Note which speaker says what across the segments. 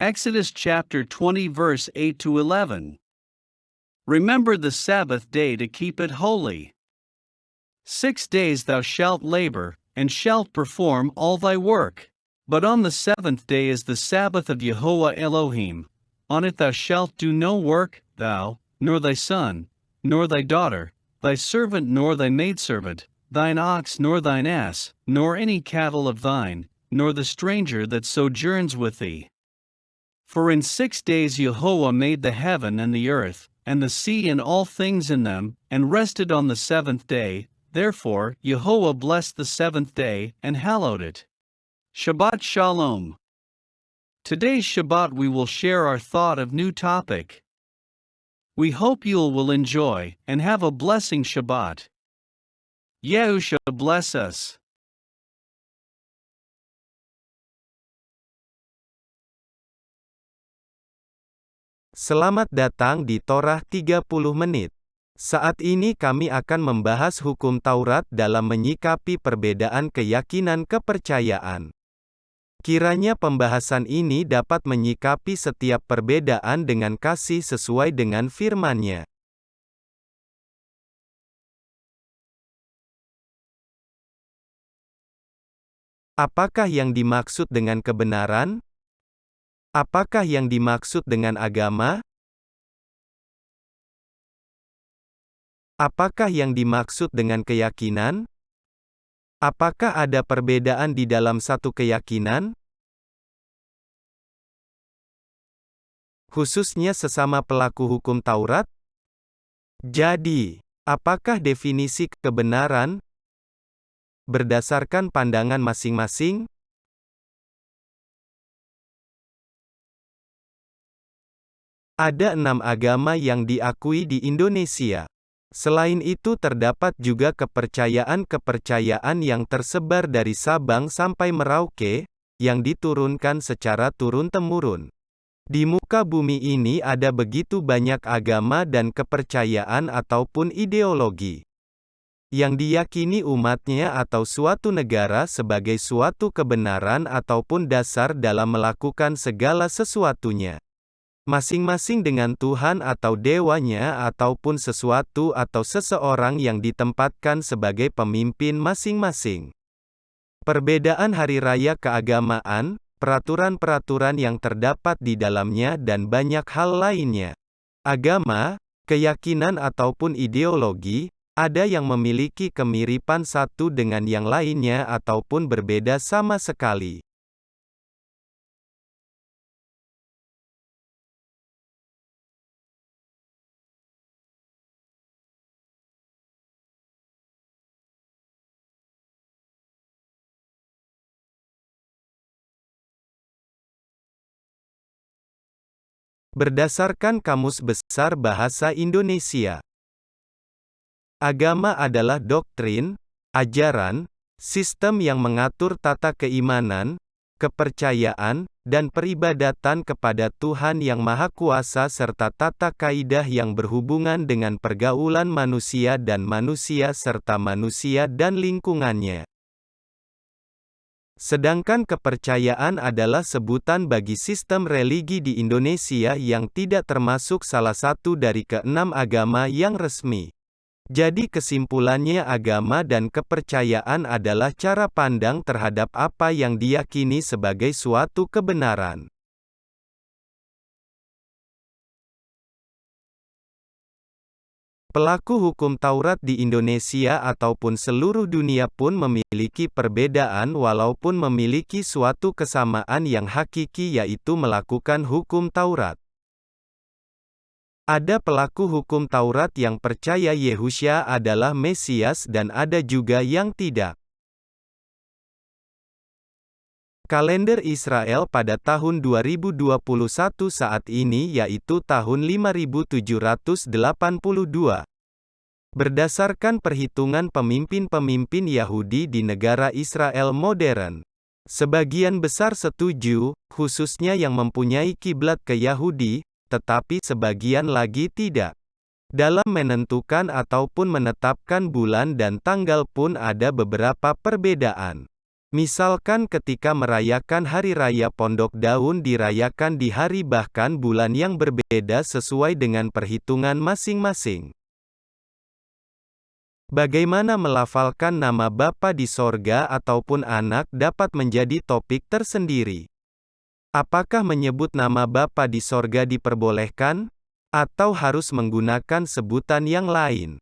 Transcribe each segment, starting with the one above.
Speaker 1: Exodus chapter 20 verse 8 to 11. Remember the Sabbath day to keep it holy. 6 days thou shalt labor, and shalt perform all thy work. But on the seventh day is the Sabbath of Jehovah Elohim. On it thou shalt do no work, thou, nor thy son, nor thy daughter, thy servant nor thy maidservant, thine ox nor thine ass, nor any cattle of thine, nor the stranger that sojourns with thee. For in 6 days Jehovah made the heaven and the earth, and the sea and all things in them, and rested on the seventh day. Therefore Jehovah blessed the seventh day, and hallowed it. Shabbat Shalom. Today's Shabbat we will share our thought of new topic. We hope you will enjoy, and have a blessing Shabbat. Yahusha bless us.
Speaker 2: Selamat datang di Torah 30 menit. Saat ini kami akan membahas hukum Taurat dalam menyikapi perbedaan keyakinan kepercayaan. Kiranya pembahasan ini dapat menyikapi setiap perbedaan dengan kasih sesuai dengan firman-Nya. Apakah yang dimaksud dengan kebenaran? Apakah yang dimaksud dengan agama? Apakah yang dimaksud dengan keyakinan? Apakah ada perbedaan di dalam satu keyakinan? Khususnya sesama pelaku hukum Taurat? Jadi, apakah definisi kebenaran? Berdasarkan pandangan masing-masing? Ada 6 agama yang diakui di Indonesia. Selain itu terdapat juga kepercayaan-kepercayaan yang tersebar dari Sabang sampai Merauke, yang diturunkan secara turun-temurun. Di muka bumi ini ada begitu banyak agama dan kepercayaan ataupun ideologi yang diyakini umatnya atau suatu negara sebagai suatu kebenaran ataupun dasar dalam melakukan segala sesuatunya. Masing-masing dengan Tuhan atau dewanya ataupun sesuatu atau seseorang yang ditempatkan sebagai pemimpin masing-masing. Perbedaan hari raya keagamaan, peraturan-peraturan yang terdapat di dalamnya dan banyak hal lainnya. Agama, keyakinan ataupun ideologi, ada yang memiliki kemiripan satu dengan yang lainnya ataupun berbeda sama sekali. Berdasarkan Kamus Besar Bahasa Indonesia, agama adalah doktrin, ajaran, sistem yang mengatur tata keimanan, kepercayaan, dan peribadatan kepada Tuhan Yang Maha Kuasa serta tata kaidah yang berhubungan dengan pergaulan manusia dan manusia serta manusia dan lingkungannya. Sedangkan kepercayaan adalah sebutan bagi sistem religi di Indonesia yang tidak termasuk salah satu dari ke-6 agama yang resmi. Jadi kesimpulannya agama dan kepercayaan adalah cara pandang terhadap apa yang diyakini sebagai suatu kebenaran. Pelaku hukum Taurat di Indonesia ataupun seluruh dunia pun memiliki perbedaan walaupun memiliki suatu kesamaan yang hakiki yaitu melakukan hukum Taurat. Ada pelaku hukum Taurat yang percaya Yehusha adalah Mesias dan ada juga yang tidak. Kalender Israel pada tahun 2021 saat ini yaitu tahun 5782. Berdasarkan perhitungan pemimpin-pemimpin Yahudi di negara Israel modern, sebagian besar setuju, khususnya yang mempunyai kiblat ke Yahudi, tetapi sebagian lagi tidak. Dalam menentukan ataupun menetapkan bulan dan tanggal pun ada beberapa perbedaan. Misalkan ketika merayakan Hari Raya Pondok Daun dirayakan di hari bahkan bulan yang berbeda sesuai dengan perhitungan masing-masing. Bagaimana melafalkan nama Bapa di sorga ataupun anak dapat menjadi topik tersendiri. Apakah menyebut nama Bapa di sorga diperbolehkan? Atau harus menggunakan sebutan yang lain?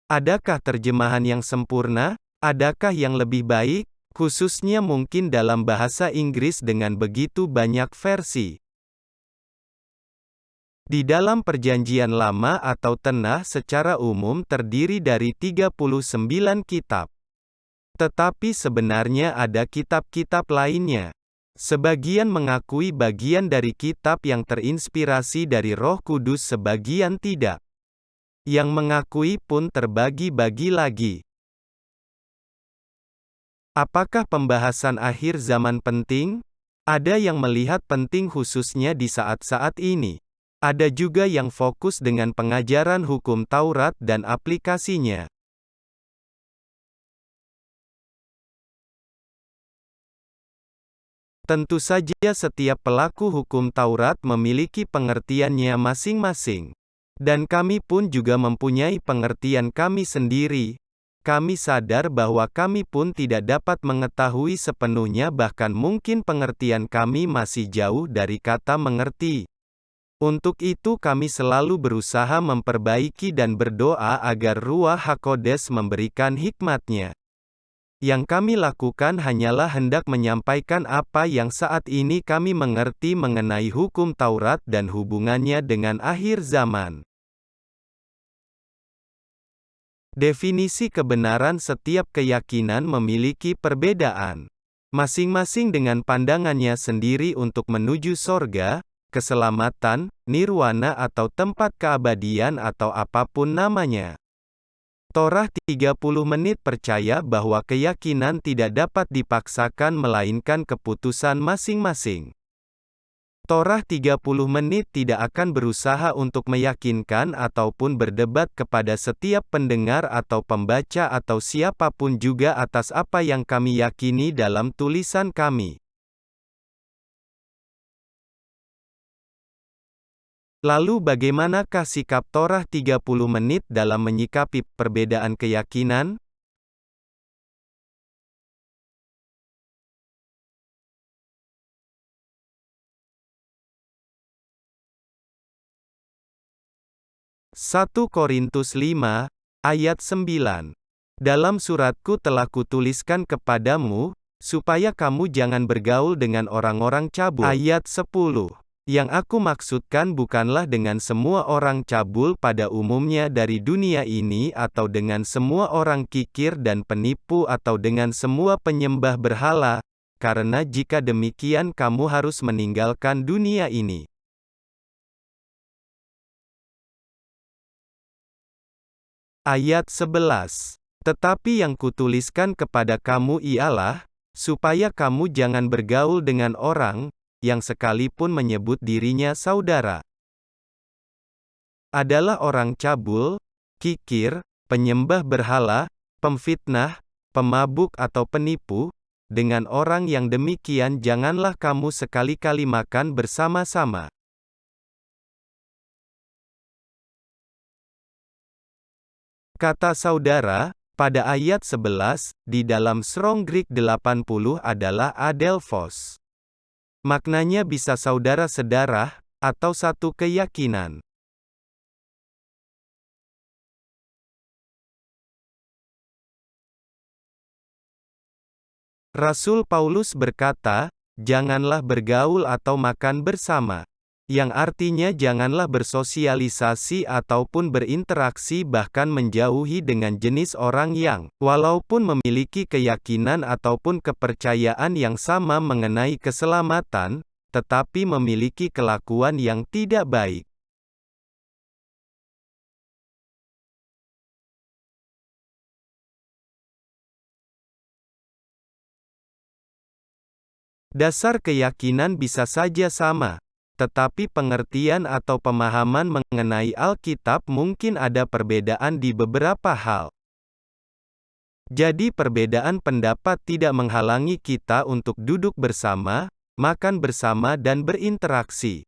Speaker 2: Adakah terjemahan yang sempurna? Adakah yang lebih baik? Khususnya mungkin dalam bahasa Inggris dengan begitu banyak versi. Di dalam Perjanjian Lama atau Tanakh secara umum terdiri dari 39 kitab. Tetapi sebenarnya ada kitab-kitab lainnya. Sebagian mengakui bagian dari kitab yang terinspirasi dari Roh Kudus, sebagian tidak. Yang mengakui pun terbagi-bagi lagi. Apakah pembahasan akhir zaman penting? Ada yang melihat penting khususnya di saat-saat ini. Ada juga yang fokus dengan pengajaran hukum Taurat dan aplikasinya. Tentu saja setiap pelaku hukum Taurat memiliki pengertiannya masing-masing. Dan kami pun juga mempunyai pengertian kami sendiri. Kami sadar bahwa kami pun tidak dapat mengetahui sepenuhnya, bahkan mungkin pengertian kami masih jauh dari kata mengerti. Untuk itu kami selalu berusaha memperbaiki dan berdoa agar Ruach HaKodes memberikan hikmat-Nya. Yang kami lakukan hanyalah hendak menyampaikan apa yang saat ini kami mengerti mengenai hukum Taurat dan hubungannya dengan akhir zaman. Definisi kebenaran setiap keyakinan memiliki perbedaan. Masing-masing dengan pandangannya sendiri untuk menuju sorga, keselamatan, nirwana atau tempat keabadian atau apapun namanya. Torah 30 menit percaya bahwa keyakinan tidak dapat dipaksakan melainkan keputusan masing-masing. Torah 30 menit tidak akan berusaha untuk meyakinkan ataupun berdebat kepada setiap pendengar atau pembaca atau siapapun juga atas apa yang kami yakini dalam tulisan kami. Lalu bagaimanakah sikap Torah 30 menit dalam menyikapi perbedaan keyakinan? Satu Korintus 5, ayat 9. Dalam suratku telah kutuliskan kepadamu, supaya kamu jangan bergaul dengan orang-orang cabul. Ayat 10. Yang aku maksudkan bukanlah dengan semua orang cabul pada umumnya dari dunia ini atau dengan semua orang kikir dan penipu atau dengan semua penyembah berhala, karena jika demikian kamu harus meninggalkan dunia ini. Ayat 11. Tetapi yang kutuliskan kepada kamu ialah, supaya kamu jangan bergaul dengan orang, yang sekalipun menyebut dirinya saudara, adalah orang cabul, kikir, penyembah berhala, pemfitnah, pemabuk atau penipu. Dengan orang yang demikian janganlah kamu sekali-kali makan bersama-sama. Kata saudara, pada ayat 11, di dalam Strong Greek 80 adalah adelphos. Maknanya bisa saudara sedarah, atau satu keyakinan. Rasul Paulus berkata, janganlah bergaul atau makan bersama. Yang artinya janganlah bersosialisasi ataupun berinteraksi bahkan menjauhi dengan jenis orang yang, walaupun memiliki keyakinan ataupun kepercayaan yang sama mengenai keselamatan, tetapi memiliki kelakuan yang tidak baik. Dasar keyakinan bisa saja sama. Tetapi pengertian atau pemahaman mengenai Alkitab mungkin ada perbedaan di beberapa hal. Jadi perbedaan pendapat tidak menghalangi kita untuk duduk bersama, makan bersama dan berinteraksi.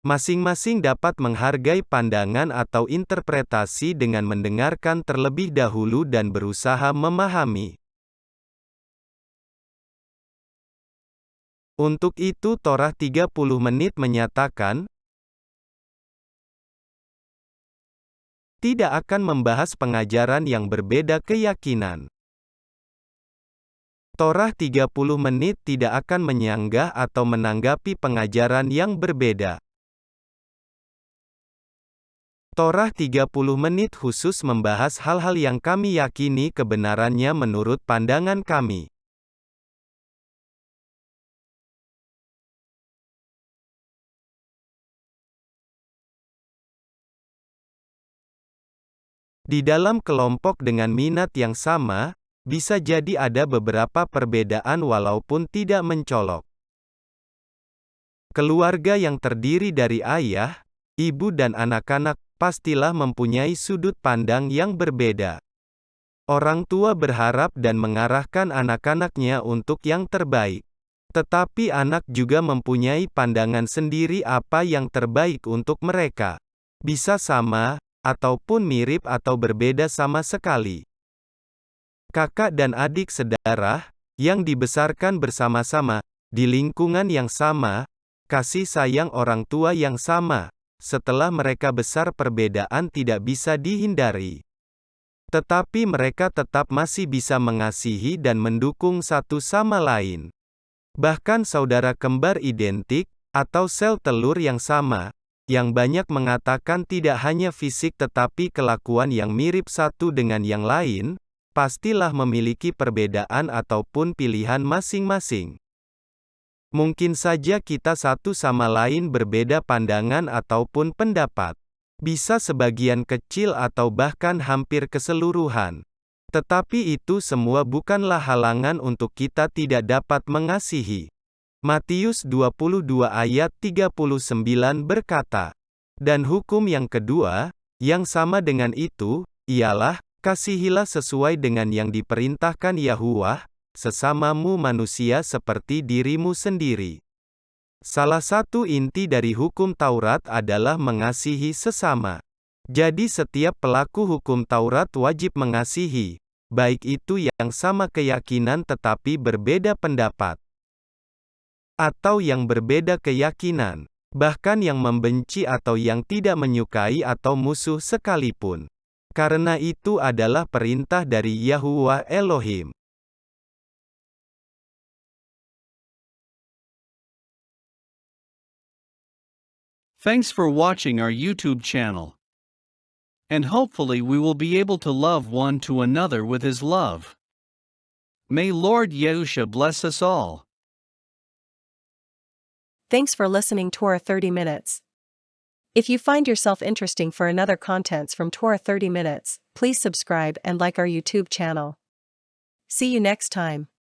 Speaker 2: Masing-masing dapat menghargai pandangan atau interpretasi dengan mendengarkan terlebih dahulu dan berusaha memahami. Untuk itu Torah 30 menit menyatakan, tidak akan membahas pengajaran yang berbeda keyakinan. Torah 30 menit tidak akan menyanggah atau menanggapi pengajaran yang berbeda. Torah 30 menit khusus membahas hal-hal yang kami yakini kebenarannya menurut pandangan kami. Di dalam kelompok dengan minat yang sama, bisa jadi ada beberapa perbedaan walaupun tidak mencolok. Keluarga yang terdiri dari ayah, ibu dan anak-anak, pastilah mempunyai sudut pandang yang berbeda. Orang tua berharap dan mengarahkan anak-anaknya untuk yang terbaik. Tetapi anak juga mempunyai pandangan sendiri apa yang terbaik untuk mereka. Bisa sama, ataupun mirip atau berbeda sama sekali. Kakak dan adik sedarah, yang dibesarkan bersama-sama, di lingkungan yang sama, kasih sayang orang tua yang sama, setelah mereka besar perbedaan tidak bisa dihindari. Tetapi mereka tetap masih bisa mengasihi dan mendukung satu sama lain. Bahkan saudara kembar identik, atau sel telur yang sama, yang banyak mengatakan tidak hanya fisik tetapi kelakuan yang mirip satu dengan yang lain, pastilah memiliki perbedaan ataupun pilihan masing-masing. Mungkin saja kita satu sama lain berbeda pandangan ataupun pendapat. Bisa sebagian kecil atau bahkan hampir keseluruhan. Tetapi itu semua bukanlah halangan untuk kita tidak dapat mengasihi. Matius 22 ayat 39 berkata, dan hukum yang kedua, yang sama dengan itu, ialah, kasihilah sesuai dengan yang diperintahkan Yahuwah, sesamamu manusia seperti dirimu sendiri. Salah satu inti dari hukum Taurat adalah mengasihi sesama. Jadi setiap pelaku hukum Taurat wajib mengasihi, baik itu yang sama keyakinan tetapi berbeda pendapat, atau yang berbeda keyakinan, bahkan yang membenci atau yang tidak menyukai atau musuh sekalipun. Karena itu adalah perintah dari Yahuwah Elohim.
Speaker 1: Thanks for watching our YouTube channel. And hopefully we will be able to love one to another with His love. May Lord Yahusha bless us all.
Speaker 3: Thanks for listening Torah 30 Minutes. If you find yourself interesting for another contents from Torah 30 Minutes, please subscribe and like our YouTube channel. See you next time.